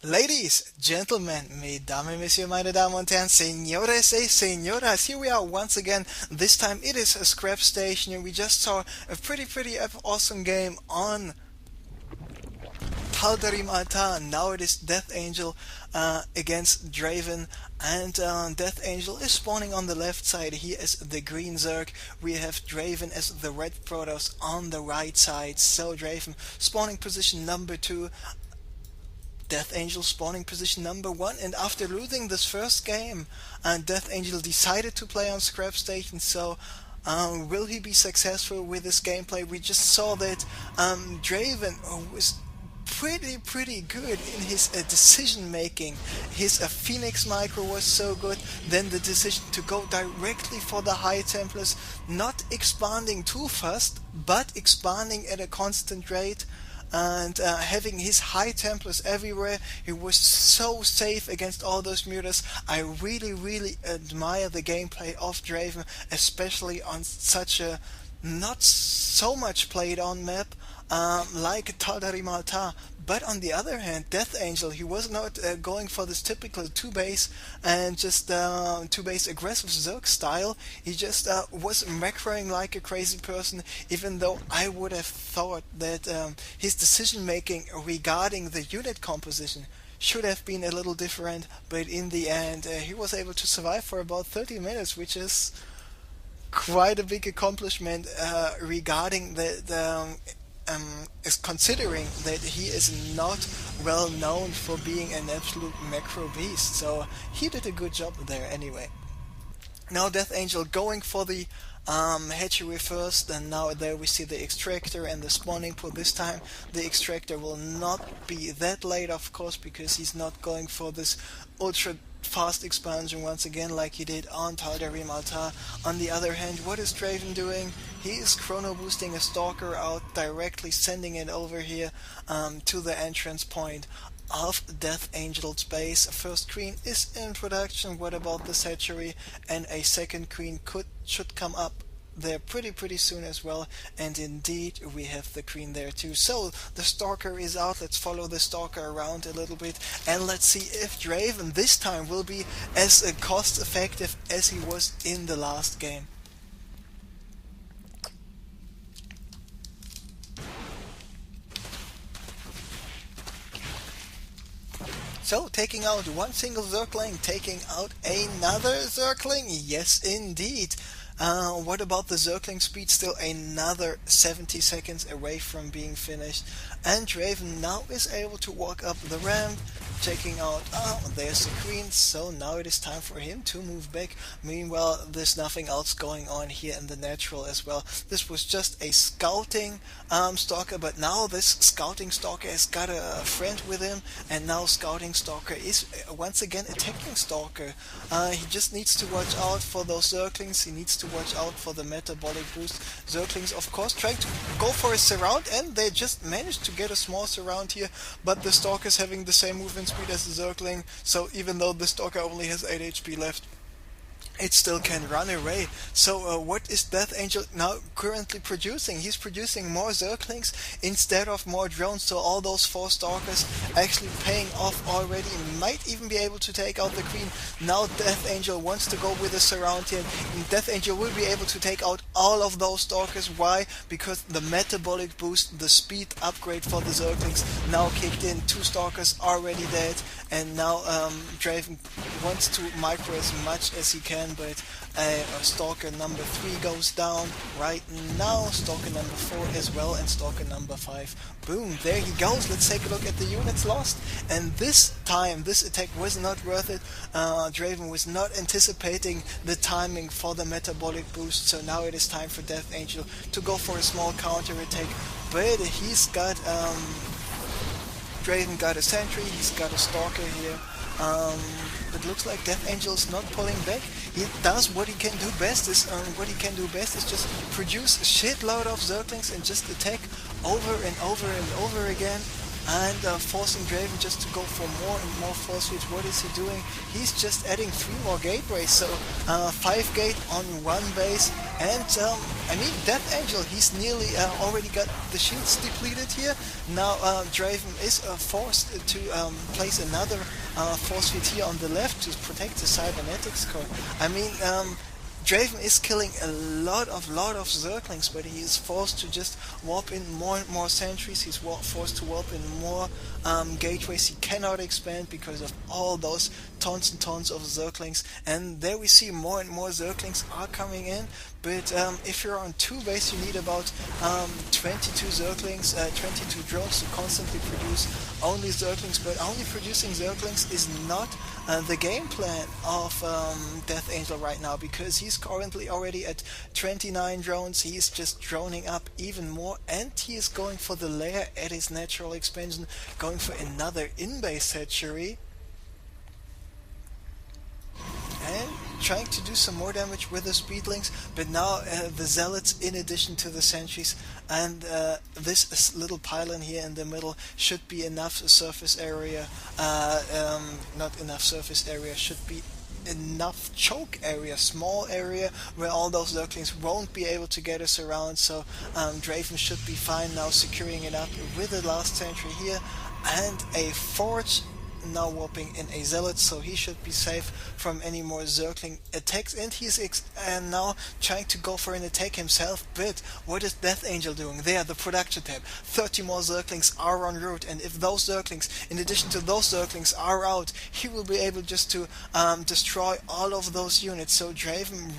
Ladies, gentlemen, mesdames, messieurs, meine Damen und Herren, señores y señoras, here we are once again. This time it is a scrap station, and we just saw a pretty awesome game on Taldarim Altar. Now it is Death Angel against Draven, and Death Angel is spawning on the left side. He is the green Zerg. We have Draven as the red Protoss on the right side. So Draven spawning position number 2. Death Angel spawning position number 1, and after losing this first game, Death Angel decided to play on Scrap Station. So will he be successful with this gameplay? We just saw that Draven was pretty good in his decision making. His Phoenix micro was so good, then the decision to go directly for the High Templars, not expanding too fast, but expanding at a constant rate, and having his High Templars everywhere. He was so safe against all those mutas. I really admire the gameplay of Draven, especially on such a not so much played on map like Taldarim Altar. But on the other hand, Death Angel, he was not going for this typical 2-base and just 2-base aggressive Zerg style. He just was macroing like a crazy person, even though I would have thought that his decision making regarding the unit composition should have been a little different. But in the end, he was able to survive for about 30 minutes, which is quite a big accomplishment regarding is considering that he is not well known for being an absolute macro beast. So he did a good job there anyway. Now Death Angel going for the hatchery first, and now there we see the extractor and the spawning pool. This time the extractor will not be that late, of course, because he's not going for this ultra fast expansion once again like he did on Taldarim Altar. On the other hand, what is Draven doing? He is chrono boosting a stalker out, directly sending it over here to the entrance point of Death Angel's base. First queen is in production. What about the hatchery? And a second queen should come up there pretty soon as well, and indeed we have the queen there too. So the stalker is out. Let's follow the stalker around a little bit, and let's see if Draven this time will be as cost effective as he was in the last game. So, taking out one single Zergling, taking out another Zergling, yes indeed. What about the Zergling speed? Still another 70 seconds away from being finished. And Draven now is able to walk up the ramp, checking out, there's the queen, so now it is time for him to move back. Meanwhile, there's nothing else going on here in the natural as well. This was just a scouting stalker, but now this scouting stalker has got a friend with him, and now scouting stalker is once again attacking stalker. He just needs to watch out for those Zerglings. He needs to watch out for the metabolic boost. Zerglings, of course, trying to go for a surround, and they just managed to get a small surround here, but the stalker is having the same movement speed as the Zergling, so even though the stalker only has 8 HP left, it still can run away. So what is Death Angel now currently producing? He's producing more Zerglings instead of more drones, so all those 4 stalkers actually paying off already. Might even be able to take out the queen. Now Death Angel wants to go with a surround here. Death Angel will be able to take out all of those stalkers. Why? Because the metabolic boost, the speed upgrade for the Zerglings now kicked in. 2 stalkers already dead, and now Draven wants to micro as much as he can, but stalker number 3 goes down right now, stalker number 4 as well, and stalker number 5. Boom, there he goes. Let's take a look at the units lost, and this time this attack was not worth it. Draven was not anticipating the timing for the metabolic boost, so now it is time for Death Angel to go for a small counter attack, but he's got Draven got a sentry, he's got a stalker here. It looks like Death Angel is not pulling back. He does what he can do best. Is just produce a shitload of Zerglings and just attack over and over again. and forcing Draven just to go for more and more force feeds. What is he doing? He's just adding 3 more gateways, so 5 gate on one base, and I mean, sLDeathAngel, he's nearly already got the shields depleted here. Now Draven is forced to place another force feed here on the left to protect the cybernetics core. I mean, Draven is killing a lot of Zerglings, but he is forced to just warp in more and more sentries. He's forced to warp in more gateways. He cannot expand because of all those tons and tons of Zerglings. And there we see more and more Zerglings are coming in. But if you're on 2 base, you need about 22 Zerglings, 22 drones to constantly produce only Zerglings. But only producing Zerglings is not the game plan of sLDeathAngel right now, because he's currently already at 29 drones. He's just droning up even more, and he is going for the lair at his natural expansion, going for another in-base hatchery, and trying to do some more damage with the speedlings. But now the zealots, in addition to the sentries and this little pylon here in the middle, should be enough surface area, not enough surface area, should be enough choke area, small area where all those Zerglings won't be able to get us around. So Draven should be fine now, securing it up with the last sentry here, and a forge now warping in a zealot, so he should be safe from any more Zergling attacks. And he's now trying to go for an attack himself. But what is sLDeathAngel doing? There, the production tab. 30 more Zerglings are en route, and if those Zerglings, in addition to those Zerglings, are out, he will be able just to destroy all of those units. So Draven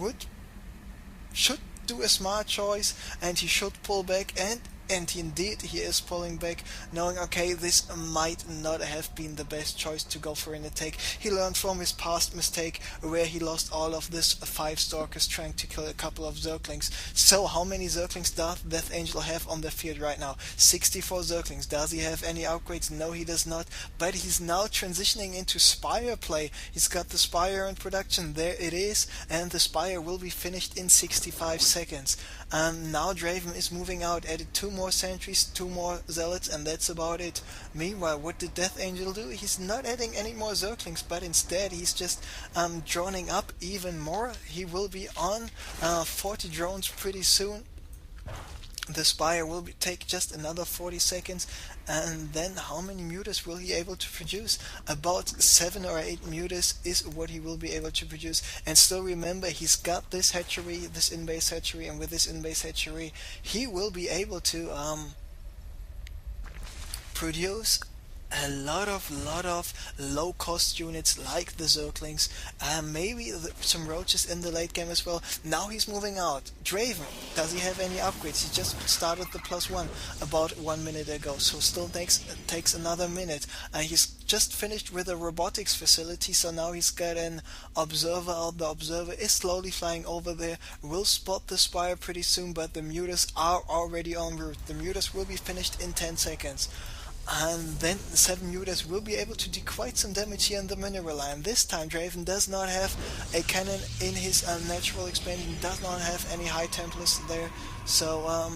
should do a smart choice, and he should pull back, and indeed he is pulling back, knowing, okay, this might not have been the best choice to go for an attack. He learned from his past mistake where he lost all of this 5 Stalkers trying to kill a couple of Zerglings. So how many Zerglings does sLDeathAngel have on the field right now? 64 Zerglings. Does he have any upgrades? No, he does not, but he's now transitioning into Spire play. He's got the Spire in production, there it is, and the Spire will be finished in 65 seconds. Now Draven is moving out, added 2 more sentries, 2 more zealots, and that's about it. Meanwhile, what did sLDeathAngel do? He's not adding any more Zerglings, but instead he's just droning up even more. He will be on 40 drones pretty soon. The Spire will take just another 40 seconds, and then how many mutas will he able to produce? About 7 or 8 mutas is what he will be able to produce. And still remember, he's got this hatchery, this in-base hatchery, and with this in-base hatchery he will be able to produce a lot of low-cost units like the Zerglings, maybe some roaches in the late game as well. Now he's moving out. Draven, does he have any upgrades? He just started the +1 about 1 minute ago, so still takes another minute. He's just finished with a robotics facility, so now he's got an observer out. The observer is slowly flying over there, will spot the Spire pretty soon, but the mutas are already en route. The mutas will be finished in 10 seconds. And then the 7 mutas will be able to do quite some damage here in the mineral line. This time Draven does not have a cannon in his natural expansion, does not have any high Templars there. So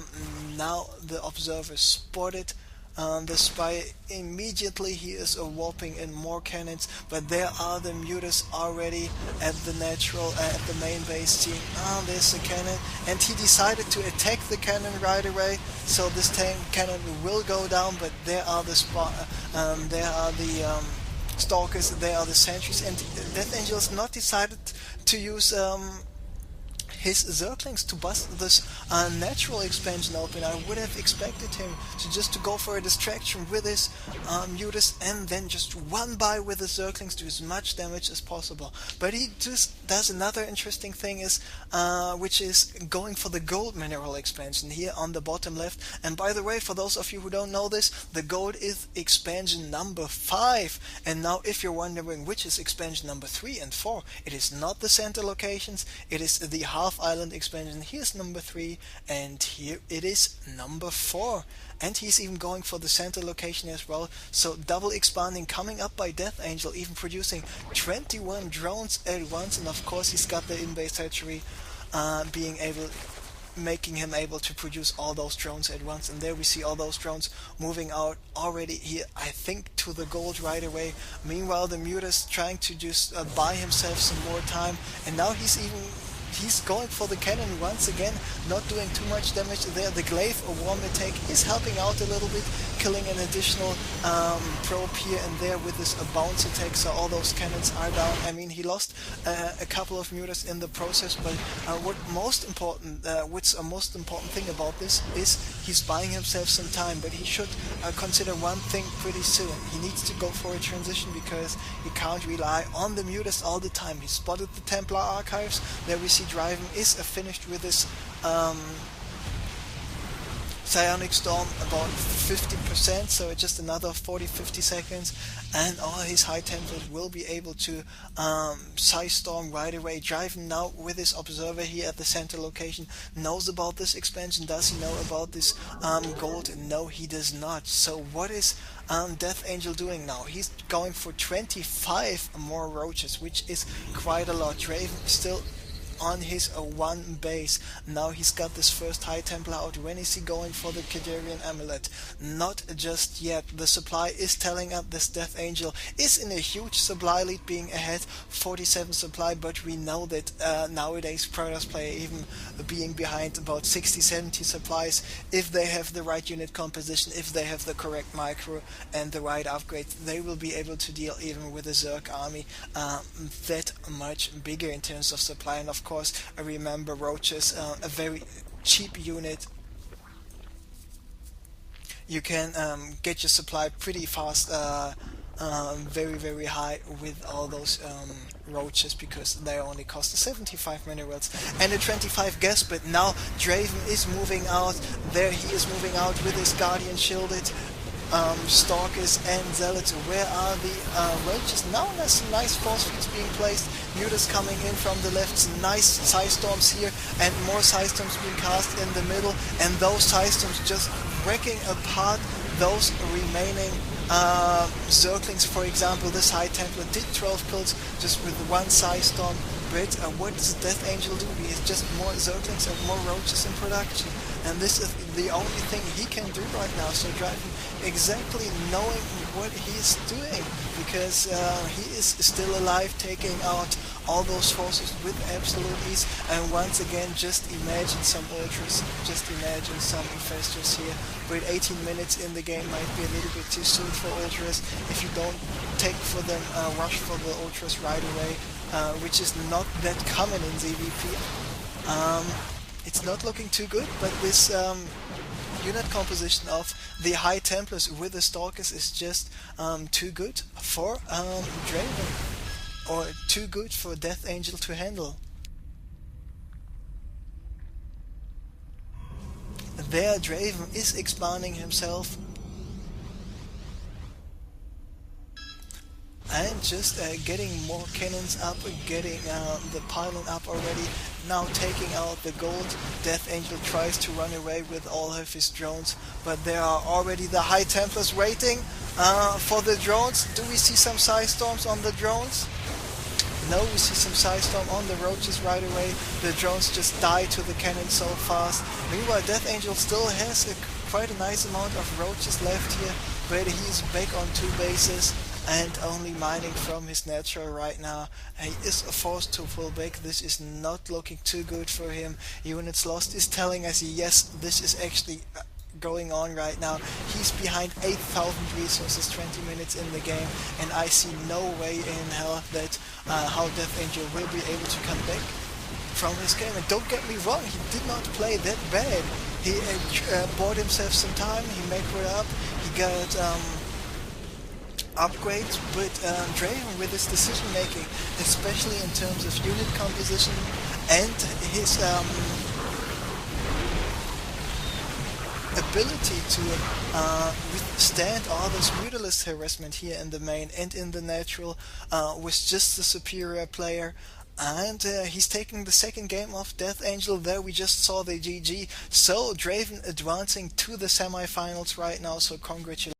now the observer spotted the Spire. Immediately he is warping in more cannons, but there are the mutas already at the main base team. There's a cannon, and he decided to attack the cannon right away, so this cannon will go down. But there are the Stalkers, there are the sentries, and sLDeathAngel has not decided to use his Zerglings to bust this natural expansion open. I would have expected him to go for a distraction with his mutas, and then just one by with the Zerglings, do as much damage as possible. But he just does another interesting thing, which is going for the gold mineral expansion here on the bottom left. And by the way, for those of you who don't know this, the gold is expansion number 5. And now if you're wondering which is expansion number 3 and 4, it is not the center locations, it is the half island expansion. Here's number 3, and here it is number 4. And he's even going for the center location as well. So double expanding coming up by sLDeathAngel, even producing 21 drones at once. And of course he's got the in-base hatchery being able making him able to produce all those drones at once. And there we see all those drones moving out already here, I think, to the gold right away. Meanwhile, the Mutas trying to just buy himself some more time, and now he's going for the cannon once again, not doing too much damage there. The glaive or warm attack is helping out a little bit, killing an additional probe here and there with this bounce attack, so all those cannons are down. I mean, he lost a couple of mutas in the process, but what's a most important thing about this is he's buying himself some time, but he should consider one thing pretty soon. He needs to go for a transition, because he can't rely on the mutas all the time. He spotted the Templar archives. There we see sLDeathAngel is finished with his Psionic Storm about 50%, so just another 40-50 seconds, and all his high Templars will be able to Psi Storm right away. sLDeathAngel now with his observer here at the center location knows about this expansion. Does he know about this gold? No, he does not. So what is sLDeathAngel doing now? He's going for 25 more roaches, which is quite a lot. sLDeathAngel still on his one base. Now he's got this first High Templar out. When is he going for the Kadarian Amulet? Not just yet. The supply is telling us this sLDeathAngel is in a huge supply lead, being ahead 47 supply, but we know that nowadays Protoss play even being behind about 60-70 supplies, if they have the right unit composition, if they have the correct micro and the right upgrades, they will be able to deal even with a Zerg army that much bigger in terms of supply. And of course, I remember roaches, a very cheap unit. You can get your supply pretty fast, very high with all those roaches, because they only cost 75 minerals and a 25 gas. But now sLDeathAngel is moving out. There he is moving out with his Guardian shielded Stalkers and Zealots. Where are the roaches? Now there's some nice force fields being placed. Mutas coming in from the left. Some nice Psi Storms here, and more Psi Storms being cast in the middle. And those Psi Storms just wrecking apart those remaining Zerglings. For example, this High Templar did 12 kills just with one Psi Storm. But what does sLDeathAngel do? He has just more Zerglings and more roaches in production. And this is the only thing he can do right now. So sLDeathAngel exactly knowing what he's doing, because he is still alive, taking out all those forces with absolute ease. And once again, just imagine some ultras, just imagine some infestors here. With 18 minutes in the game, might be a little bit too soon for ultras. If you don't take for them, rush for the ultras right away, which is not that common in ZVP. It's not looking too good, but this unit composition of the High Templars with the Stalkers is just too good for sLDeathAngel, or too good for sLDeathAngel to handle. There sLDeathAngel is expanding himself and just getting more cannons up, getting the pylon up already, now taking out the gold. sLDeathAngel tries to run away with all of his drones, but there are already the High Templars waiting for the drones. Do we see some Psi Storms on the drones? No, we see some Psi Storm on the roaches right away. The drones just die to the cannon so fast. Meanwhile, sLDeathAngel still has quite a nice amount of roaches left here, but he's back on 2 bases and only mining from his natural right now. He is forced to pull back. This is not looking too good for him. Units lost is telling us, yes, this is actually going on right now. He's behind 8,000 resources, 20 minutes in the game, and I see no way in hell that how sLDeathAngel will be able to come back from his game. And don't get me wrong, he did not play that bad. He bought himself some time, he made it up, he got upgrades, but sLDeathAngel with his decision making, especially in terms of unit composition and his ability to withstand all this Mutalist harassment here in the main and in the natural, was just the superior player. And he's taking the second game of sLDeathAngel. There we just saw the GG. So sLDeathAngel advancing to the semifinals right now, so congratulations.